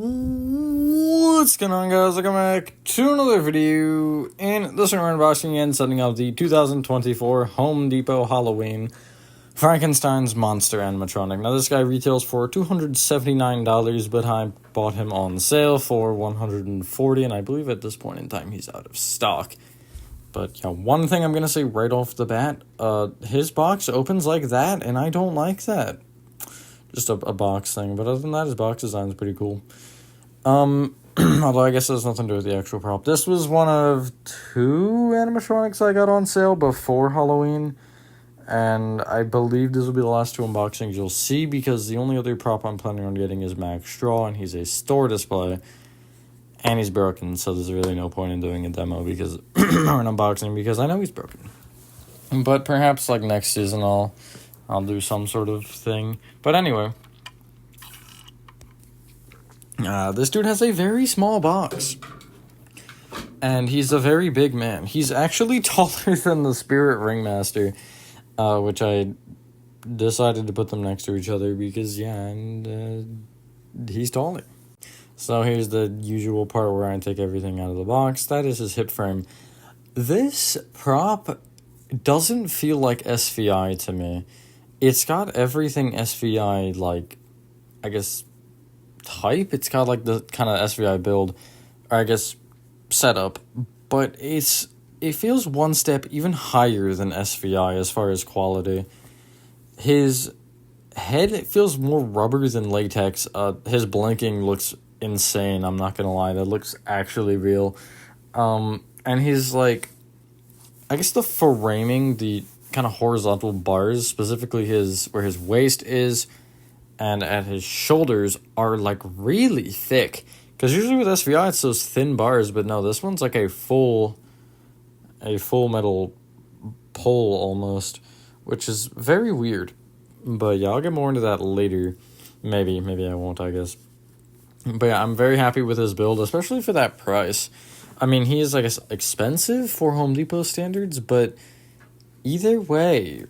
What's going on, guys? Welcome back to another video. In this one, we're unboxing and setting up the 2024 Home Depot Halloween Frankenstein's Monster Animatronic. Now, this guy retails for $279, but I bought him on sale for $140, and I believe at this point in time he's out of stock. But yeah, one thing I'm going to say right off the bat, his box opens like that, and I don't like that. Just a box thing, but other than that, his box design is pretty cool. Although I guess it has nothing to do with the actual prop. This was one of two animatronics I got on sale before Halloween, and I believe this will be the last two unboxings you'll see, because the only other prop I'm planning on getting is Max Straw, and he's a store display, and he's broken, so there's really no point in doing a demo or an unboxing, because I know he's broken. But perhaps like next season I'll do some sort of thing. But anyway, this dude has a very small box, and he's a very big man. He's actually taller than the Spirit Ringmaster, which I decided to put them next to each other because, yeah, and he's taller. So here's the usual part where I take everything out of the box. That is his hip frame. This prop doesn't feel like SVI to me. It's got everything SVI, like, I guess, type. It's got, like, the kind of SVI build, or I guess, setup. But it feels one step even higher than SVI as far as quality. His head, it feels more rubber than latex. His blinking looks insane, I'm not gonna lie. That looks actually real. And his, like, I guess the framing, the kind of horizontal bars, specifically where his waist is and at his shoulders, are like really thick, because usually with SVI it's those thin bars, but no, this one's like a full metal pole almost, which is very weird. But yeah, I'll get more into that later. Maybe I won't, I guess. But yeah, I'm very happy with his build, especially for that price. I mean, he is, I guess, expensive for Home Depot standards, but either way,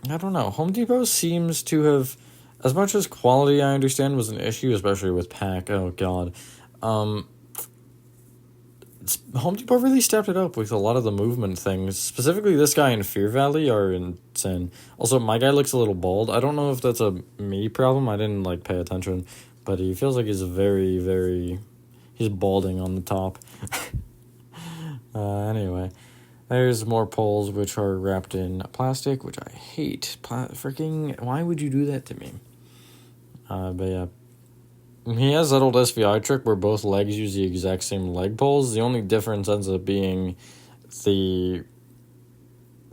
I don't know. Home Depot seems to have, as much as quality I understand was an issue, especially with pack. Oh god, Home Depot really stepped it up with a lot of the movement things. Specifically, this guy in Fear Valley are insane. Also, my guy looks a little bald. I don't know if that's a me problem. I didn't like pay attention, but he feels like he's he's balding on the top. Anyway. There's more poles, which are wrapped in plastic, which I hate. Why would you do that to me? But yeah. He has that old SVI trick where both legs use the exact same leg poles. The only difference ends up being the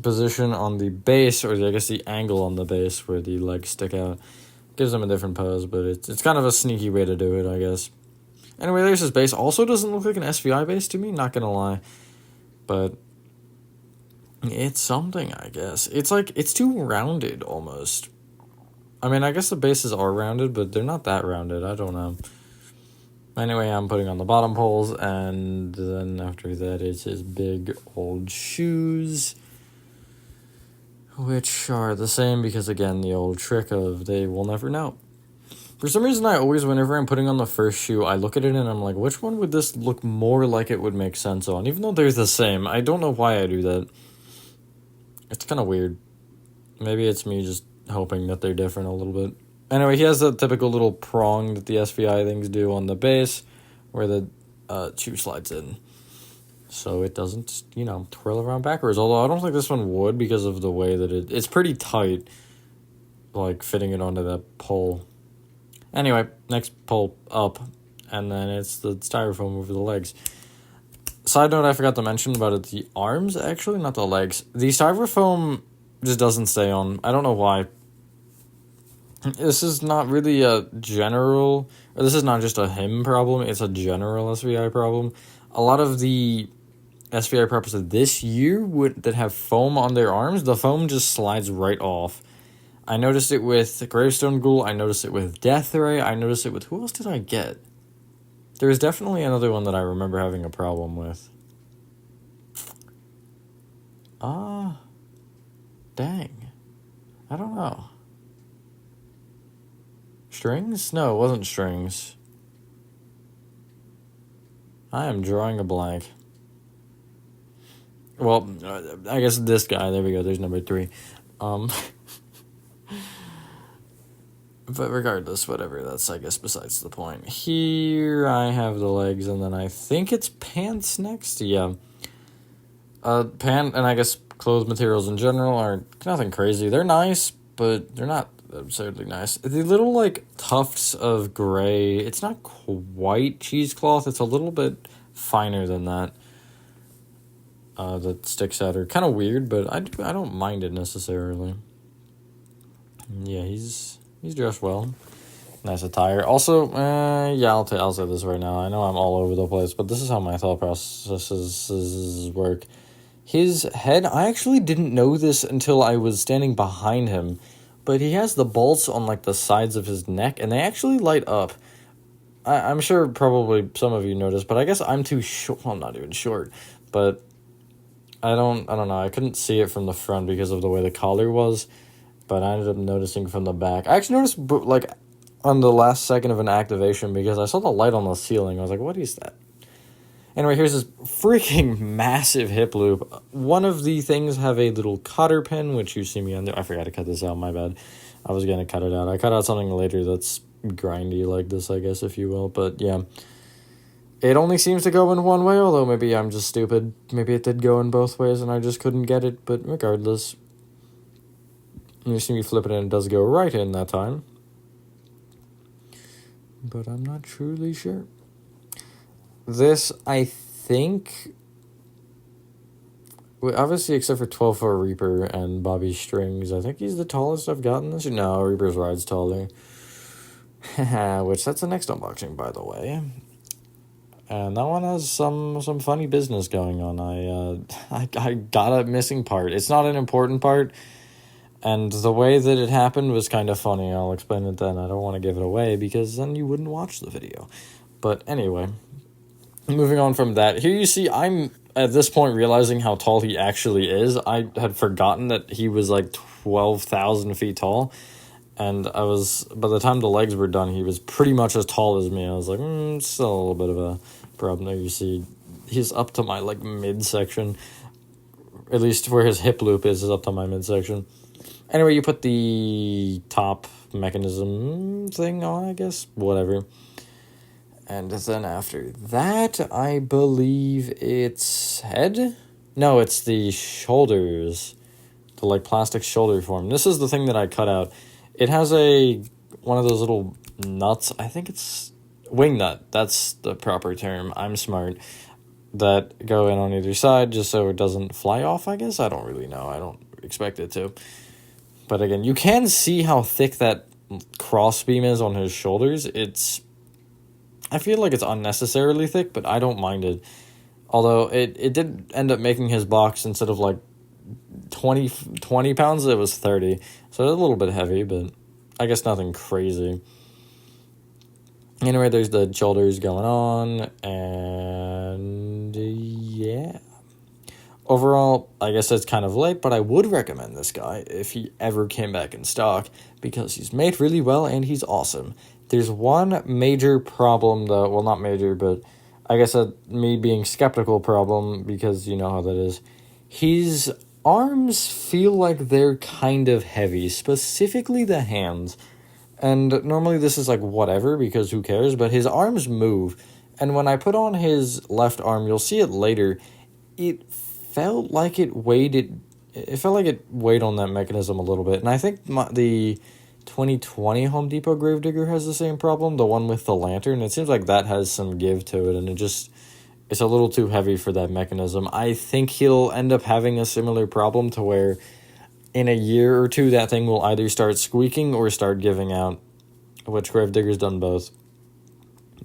position on the base, or I guess the angle on the base where the legs stick out. Gives them a different pose, but it's kind of a sneaky way to do it, I guess. Anyway, there's his base. Also doesn't look like an SVI base to me, not gonna lie. But it's something, I guess. It's like, it's too rounded, almost. I mean, I guess the bases are rounded, but they're not that rounded. I don't know. Anyway, I'm putting on the bottom poles, and then after that, it's his big old shoes, which are the same because, again, the old trick of they will never know. For some reason, I always, whenever I'm putting on the first shoe, I look at it and I'm like, which one would this look more like it would make sense on? Even though they're the same. I don't know why I do that. It's kind of weird. Maybe it's me just hoping that they're different a little bit. Anyway, he has the typical little prong that the SVI things do on the base, where the shoe slides in. So it doesn't, twirl around backwards. Although I don't think this one would, because of the way that it's pretty tight, like fitting it onto that pole. Anyway, next pole up, and then it's the styrofoam over the legs. Side note I forgot to mention about it, the arms, actually, not the legs. The styrofoam just doesn't stay on. I don't know why. This is not really a general, or this is not just a him problem, it's a general SVI problem. A lot of the SVI props this year that have foam on their arms, the foam just slides right off. I noticed it with Gravestone Ghoul, I noticed it with Death Ray, I noticed it with, who else did I get? There's definitely another one that I remember having a problem with. Dang. I don't know. Strings? No, it wasn't strings. I am drawing a blank. Well, I guess this guy. There we go. There's number 3. But regardless, whatever. That's, I guess, besides the point. Here I have the legs, and then I think it's pants next. Yeah. Pant and I guess clothes materials in general are nothing crazy. They're nice, but they're not absurdly nice. The little, like, tufts of gray, it's not quite cheesecloth. It's a little bit finer than that. That sticks out are kind of weird, but I don't mind it necessarily. Yeah, he's dressed well. Nice attire. Also, yeah, I'll say this right now. I know I'm all over the place, but this is how my thought processes work. His head, I actually didn't know this until I was standing behind him, but he has the bolts on, like, the sides of his neck, and they actually light up. I'm sure probably some of you noticed, but I guess I'm too short. Well, I'm not even short, but I don't know. I couldn't see it from the front because of the way the collar was, but I ended up noticing from the back. I actually noticed, like, on the last second of an activation because I saw the light on the ceiling. I was like, what is that? Anyway, here's this freaking massive hip loop. One of the things have a little cutter pin, which you see me under. I forgot to cut this out, my bad. I was going to cut it out. I cut out something later that's grindy like this, I guess, if you will. But, yeah. It only seems to go in one way, although maybe I'm just stupid. Maybe it did go in both ways and I just couldn't get it. But regardless, you see me flip it and it does go right in that time. But I'm not truly sure. This, I think, obviously except for 12-foot Reaper and Bobby Strings, I think he's the tallest I've gotten this year. No, Reaper's Ride's taller. Which, that's the next unboxing, by the way. And that one has some funny business going on. I got a missing part. It's not an important part, and the way that it happened was kind of funny. I'll explain it then. I don't want to give it away because then you wouldn't watch the video. But anyway, moving on from that, here you see I'm at this point realizing how tall he actually is. I had forgotten that he was like 12,000 feet tall. And by the time the legs were done, he was pretty much as tall as me. I was like, still a little bit of a problem there. You see, he's up to my, like, midsection. At least where his hip loop is up to my midsection. Anyway, you put the top mechanism thing on, I guess. Whatever. And then after that, I believe it's head? No, it's the shoulders. The, like, plastic shoulder form. This is the thing that I cut out. It has one of those little nuts. I think it's wing nut. That's the proper term. I'm smart. That go in on either side just so it doesn't fly off, I guess. I don't really know. I don't expect it to. But again, you can see how thick that crossbeam is on his shoulders. I feel like it's unnecessarily thick, but I don't mind it. Although it did end up making his box, instead of like 20 pounds, it was 30. So it's a little bit heavy, but I guess nothing crazy. Anyway, there's the shoulders going on, and yeah. Overall, I guess it's kind of late, but I would recommend this guy if he ever came back in stock, because he's made really well and he's awesome. There's one major problem, though. Well, not major, but I guess me being skeptical problem, because you know how that is. His arms feel like they're kind of heavy, specifically the hands. And normally this is like whatever, because who cares, but his arms move. And when I put on his left arm, you'll see it later, it felt like it weighed on that mechanism a little bit. And I think the 2020 Home Depot Gravedigger has the same problem, the one with the lantern. It seems like that has some give to it, and it's a little too heavy for that mechanism. I think he'll end up having a similar problem to where in a year or two that thing will either start squeaking or start giving out, which Gravedigger's done both.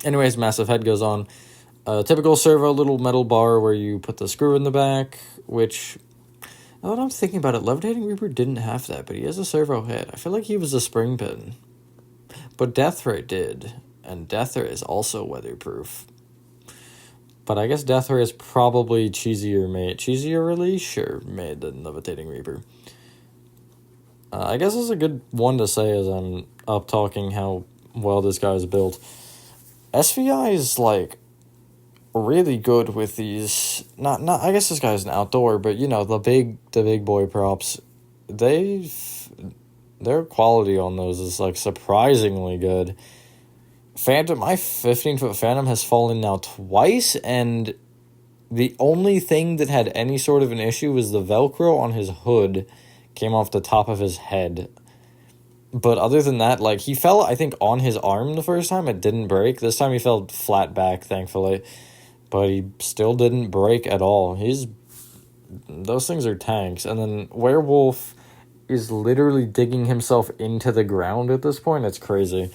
Anyways, massive head goes on. Typical servo little metal bar where you put the screw in the back, which, now that I'm thinking about it, Levitating Reaper didn't have that, but he has a servo head. I feel like he was a spring pin. But Deathray did, and Deathray is also weatherproof. But I guess Deathray is probably cheesier release? Sure, made than Levitating Reaper. I guess it's a good one to say as I'm up talking how well this guy is built. SVI is like really good with these. Not I guess this guy's an outdoor, but you know, the big boy props. Their quality on those is like surprisingly good. Phantom, my 15-foot Phantom has fallen now twice, and the only thing that had any sort of an issue was the Velcro on his hood came off the top of his head. But other than that, like, he fell, I think, on his arm the first time. It didn't break. This time he fell flat back, thankfully. But he still didn't break at all. Those things are tanks. And then Werewolf is literally digging himself into the ground at this point. It's crazy.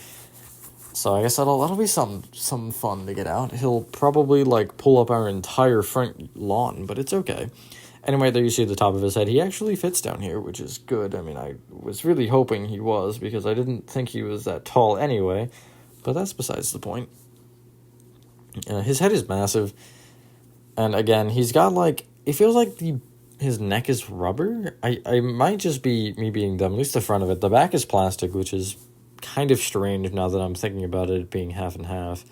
So I guess that'll be some fun to get out. He'll probably, like, pull up our entire front lawn, but it's okay. Anyway, there you see the top of his head. He actually fits down here, which is good. I mean, I was really hoping he was, because I didn't think he was that tall anyway. But that's besides the point. His head is massive. And again, he's got, like, it feels like his neck is rubber. I might just be me being dumb, at least the front of it. The back is plastic, which is kind of strange now that I'm thinking about it being half and half.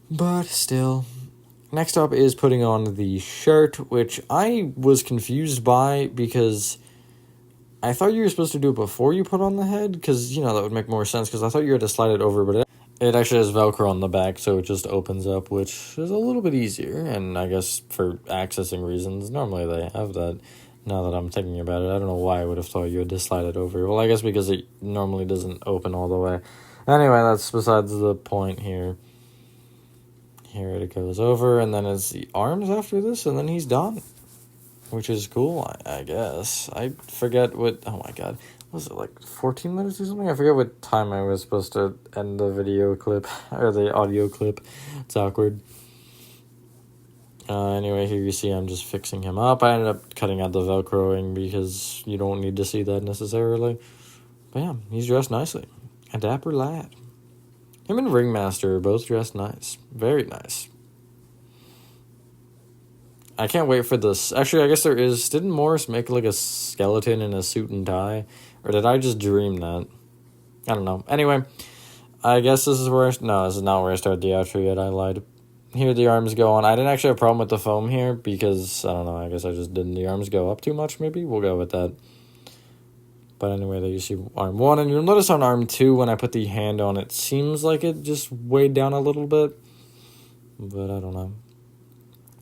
But still. Next up is putting on the shirt, which I was confused by because I thought you were supposed to do it before you put on the head, because, you know, that would make more sense, because I thought you had to slide it over, but it actually has Velcro on the back, so it just opens up, which is a little bit easier, and I guess for accessing reasons, normally they have that. Now that I'm thinking about it, I don't know why I would have thought you had to slide it over. Well, I guess because it normally doesn't open all the way. Anyway, that's besides the point here. Here it goes over, and then it's the arms after this, and then he's done. Which is cool, I guess. I forget what... Oh my god. Was it like 14 minutes or something? I forget what time I was supposed to end the video clip. Or the audio clip. It's awkward. Anyway, here you see I'm just fixing him up. I ended up cutting out the Velcroing because you don't need to see that necessarily. But yeah, he's dressed nicely. A dapper lad. Him and Ringmaster are both dressed nice. Very nice. I can't wait for this. Actually, I guess there is... Didn't Morris make like a skeleton in a suit and tie? Or did I just dream that? I don't know. Anyway, I guess this is where... No, this is not where I started the outro yet. I lied. Here the arms go on. I didn't actually have a problem with the foam here because, I don't know, I guess I just didn't. The arms go up too much, maybe? We'll go with that. But anyway, there you see arm 1. And you'll notice on arm 2, when I put the hand on, it seems like it just weighed down a little bit. But I don't know.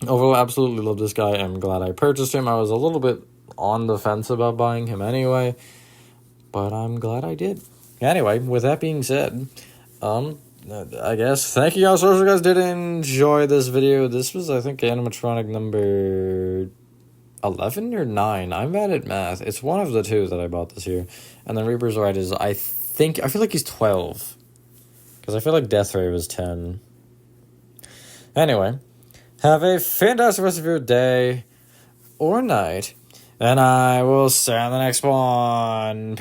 Overall, absolutely love this guy. I'm glad I purchased him. I was a little bit on the fence about buying him anyway. But I'm glad I did. Anyway, with that being said, I guess, thank you guys so much. You guys did enjoy this video. This was, I think, animatronic number 11 or 9. I'm bad at math. It's one of the two that I bought this year. And then Reaper's Right is, I feel like he's 12. Because I feel like Death Ray was 10. Anyway, have a fantastic rest of your day or night. And I will see you on the next one.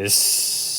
Peace.